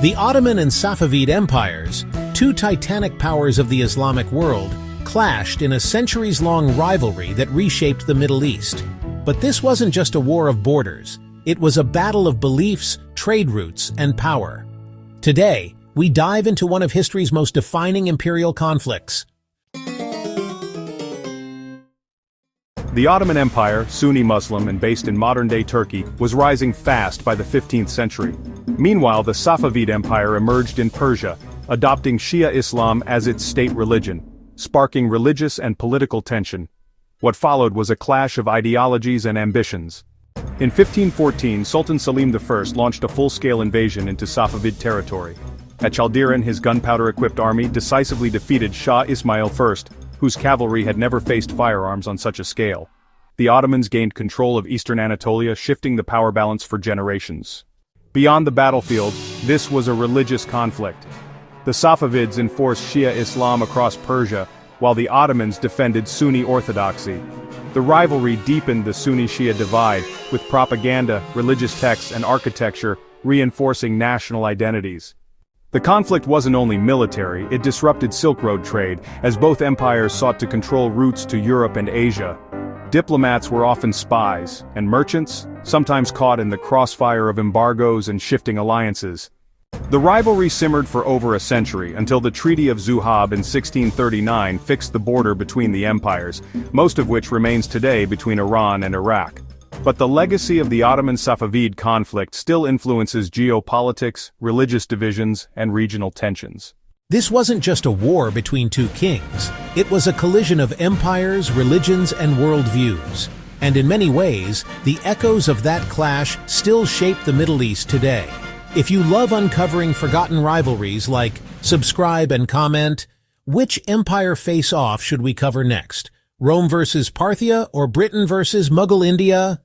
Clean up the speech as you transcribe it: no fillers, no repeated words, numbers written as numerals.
The Ottoman and Safavid empires, two titanic powers of the Islamic world, clashed in a centuries-long rivalry that reshaped the Middle East. But this wasn't just a war of borders. It was a battle of beliefs, trade routes, and power. Today, we dive into one of history's most defining imperial conflicts. The Ottoman Empire, Sunni Muslim and based in modern-day Turkey, was rising fast by the 15th century. Meanwhile, the Safavid Empire emerged in Persia, adopting Shia Islam as its state religion, sparking religious and political tension. What followed was a clash of ideologies and ambitions. In 1514, Sultan Selim I launched a full-scale invasion into Safavid territory. At Chaldiran, his gunpowder-equipped army decisively defeated Shah Ismail I, whose cavalry had never faced firearms on such a scale. The Ottomans gained control of eastern Anatolia, shifting the power balance for generations. Beyond the battlefield, this was a religious conflict. The Safavids enforced Shia Islam across Persia, while the Ottomans defended Sunni orthodoxy. The rivalry deepened the Sunni-Shia divide, with propaganda, religious texts, and architecture reinforcing national identities. The conflict wasn't only military, it disrupted Silk Road trade, as both empires sought to control routes to Europe and Asia. Diplomats were often spies, and merchants, sometimes caught in the crossfire of embargoes and shifting alliances. The rivalry simmered for over a century, until the Treaty of Zuhab in 1639 fixed the border between the empires, most of which remains today between Iran and Iraq. But the legacy of the Ottoman-Safavid conflict still influences geopolitics, religious divisions, and regional tensions. This wasn't just a war between two kings. It was a collision of empires, religions, and worldviews. And in many ways, the echoes of that clash still shape the Middle East today. If you love uncovering forgotten rivalries, subscribe and comment. Which empire face-off should we cover next? Rome versus Parthia or Britain versus Mughal India?